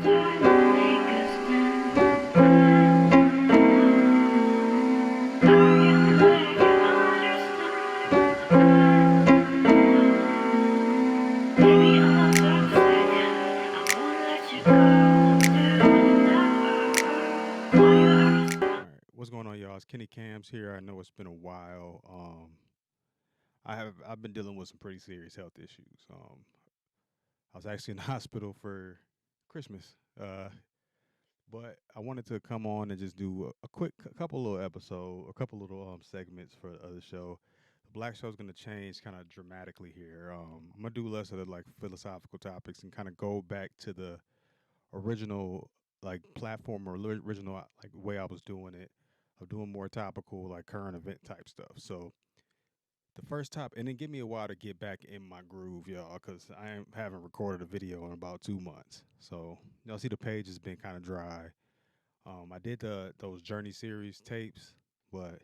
What's going on, y'all? It's Kenny Cams here. I know it's been a while. I've been dealing with some pretty serious health issues. I was actually in the hospital for Christmas, but I wanted to come on and just do a quick a couple little episode, a couple little segments for the other show. The Black Show is going to change kind of dramatically here. I'm gonna do less of the like philosophical topics and kind of go back to the original like platform or original like way I was doing it, of doing more topical like current event type stuff. So the first top, and then give me a while to get back in my groove, y'all, because haven't recorded a video in about 2 months. So y'all see the page has been kind of dry. I did those Journey series tapes, but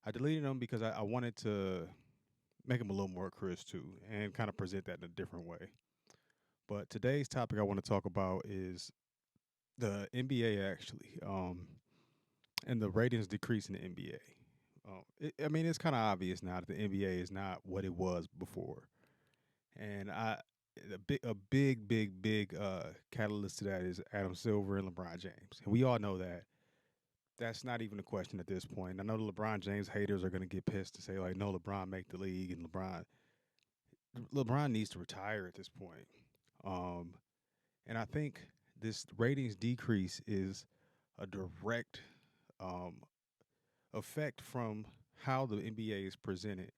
I deleted them because I wanted to make them a little more crisp too, and kind of present that in a different way. But today's topic I want to talk about is the NBA actually, and the ratings decrease in the NBA. I mean, it's kind of obvious now that the NBA is not what it was before, and a big catalyst to that is Adam Silver and LeBron James, and we all know that. That's not even a question at this point. I know the LeBron James haters are going to get pissed to say like, no, LeBron make the league, and LeBron needs to retire at this point. Um, and I think this ratings decrease is a direct um, effect from how the NBA is presented.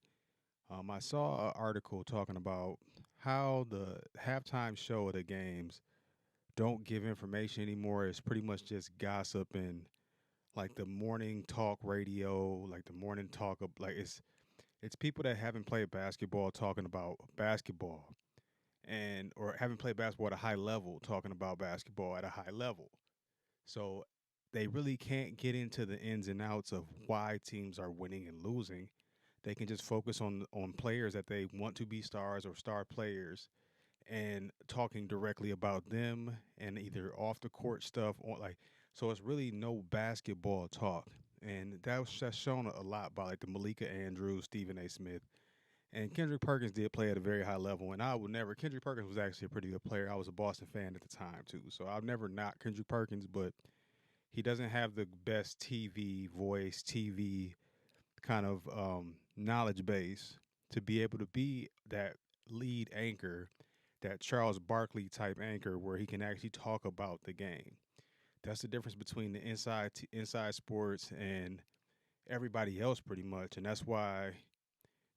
I saw an article talking about how the halftime show of the games don't give information anymore. It's pretty much just gossip and like the morning talk radio, like the morning talk of like it's people that haven't played basketball talking about basketball, and or haven't played basketball at a high level talking about basketball at a high level. So they really can't get into the ins and outs of why teams are winning and losing. They can just focus on players that they want to be stars or star players, and talking directly about them and either off the court stuff or like, so it's really no basketball talk. And that's shown a lot by like the Malika Andrews, Stephen A. Smith, and Kendrick Perkins did play at a very high level. And I would never, Kendrick Perkins was actually a pretty good player. I was a Boston fan at the time too, so I've never not Kendrick Perkins, but he doesn't have the best TV voice, TV kind of knowledge base to be able to be that lead anchor, that Charles Barkley type anchor, where he can actually talk about the game. That's the difference between the inside sports and everybody else, pretty much, and that's why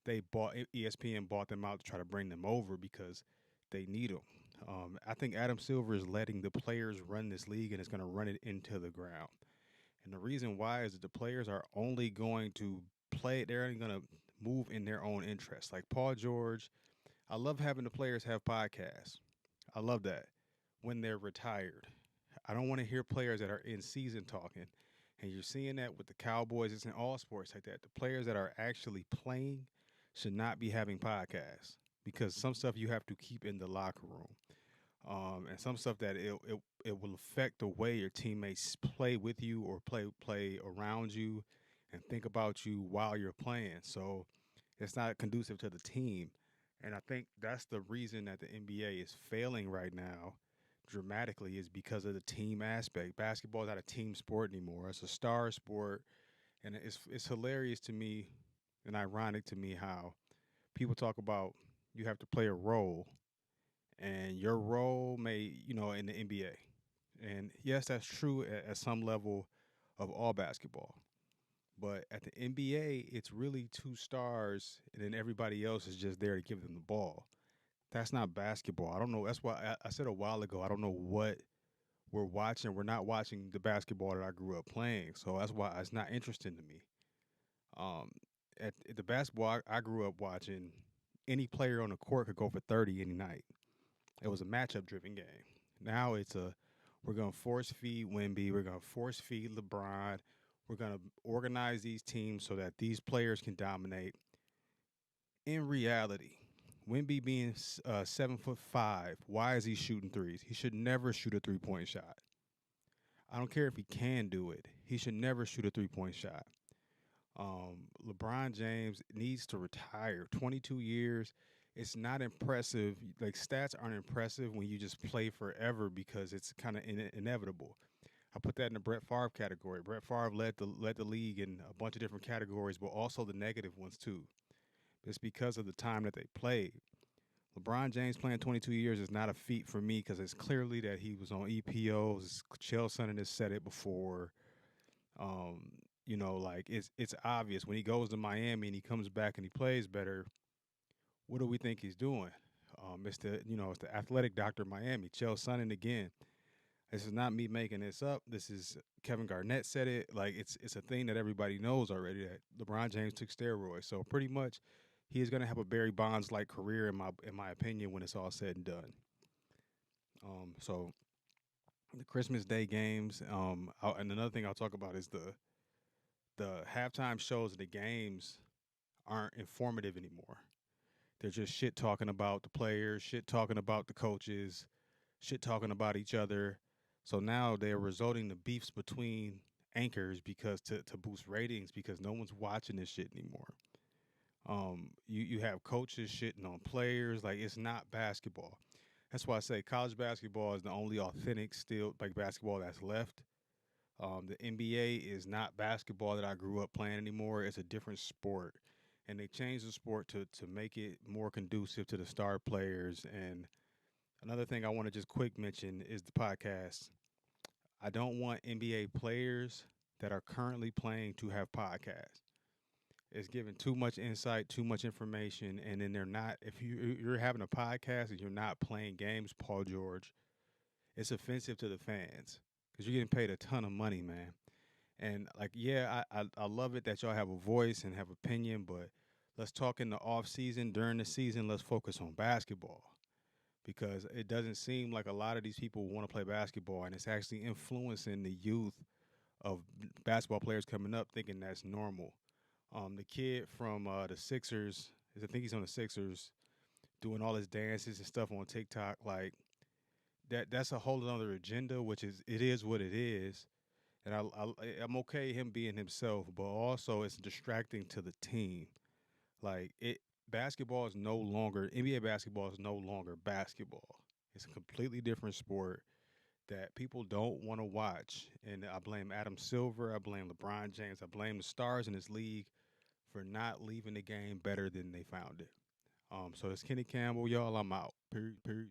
ESPN bought them out to try to bring them over because they need them. I think Adam Silver is letting the players run this league and is going to run it into the ground. And the reason why is that the players are only going to play, they're only going to move in their own interest. Like Paul George, I love having the players have podcasts. I love that when they're retired. I don't want to hear players that are in season talking. And you're seeing that with the Cowboys. It's in all sports like that. The players that are actually playing should not be having podcasts because some stuff you have to keep in the locker room. And some stuff that it will affect the way your teammates play with you or play around you and think about you while you're playing. So it's not conducive to the team. And I think that's the reason that the NBA is failing right now dramatically is because of the team aspect. Basketball is not a team sport anymore. It's a star sport. And it's hilarious to me and ironic to me how people talk about you have to play a role, and your role may, in the NBA. And yes, that's true at some level of all basketball. But at the NBA, it's really two stars, and then everybody else is just there to give them the ball. That's not basketball. I don't know. That's why I said a while ago, I don't know what we're watching. We're not watching the basketball that I grew up playing. So that's why it's not interesting to me. Um, at the basketball I grew up watching, any player on the court could go for 30 any night. It was a matchup driven game. Now we're gonna force feed Wemby, we're gonna force feed LeBron, we're gonna organize these teams so that these players can dominate. In reality, Wimby being 7'5", why is he shooting threes? He should never shoot a 3-point shot. I don't care if he can do it. He should never shoot a 3-point shot. LeBron James needs to retire. 22 years. It's not impressive. Like stats aren't impressive when you just play forever because it's kind of inevitable. I put that in the Brett Favre category. Brett Favre led the league in a bunch of different categories, but also the negative ones too. It's because of the time that they played. LeBron James playing 22 years is not a feat for me because it's clearly that he was on EPOs. Chael Sonnen has said it before. Um, like it's obvious when he goes to Miami and he comes back and he plays better. What do we think he's doing? It's the athletic doctor of Miami, Chael Sonnen again. This is not me making this up. This is Kevin Garnett said it. Like it's a thing that everybody knows already that LeBron James took steroids. So pretty much, he is going to have a Barry Bonds like career in my opinion when it's all said and done. So the Christmas Day games. And another thing I'll talk about is the halftime shows of the games aren't informative anymore. They're just shit talking about the players, shit talking about the coaches, shit talking about each other. So now they're resulting to beefs between anchors because to boost ratings because no one's watching this shit anymore. You have coaches shitting on players like it's not basketball. That's why I say college basketball is the only authentic still like basketball that's left. The NBA is not basketball that I grew up playing anymore. It's a different sport, and they changed the sport to make it more conducive to the star players. And another thing I want to just quick mention is the podcast. I don't want NBA players that are currently playing to have podcasts. It's giving too much insight, too much information, and then they're not. If you're having a podcast and you're not playing games, Paul George, it's offensive to the fans because you're getting paid a ton of money, man. And like, yeah, I love it that y'all have a voice and have opinion, but let's talk in the off season. During the season, let's focus on basketball because it doesn't seem like a lot of these people want to play basketball, and it's actually influencing the youth of basketball players coming up thinking that's normal. The kid from the Sixers, I think he's on the Sixers, doing all his dances and stuff on TikTok, like that's a whole other agenda, which is it is what it is. And I'm okay him being himself, but also it's distracting to the team. Like basketball is no longer NBA basketball is no longer basketball. It's a completely different sport that people don't want to watch. And I blame Adam Silver, I blame LeBron James, I blame the stars in this league for not leaving the game better than they found it. So it's Kenny Campbell, y'all. I'm out. Period. Period.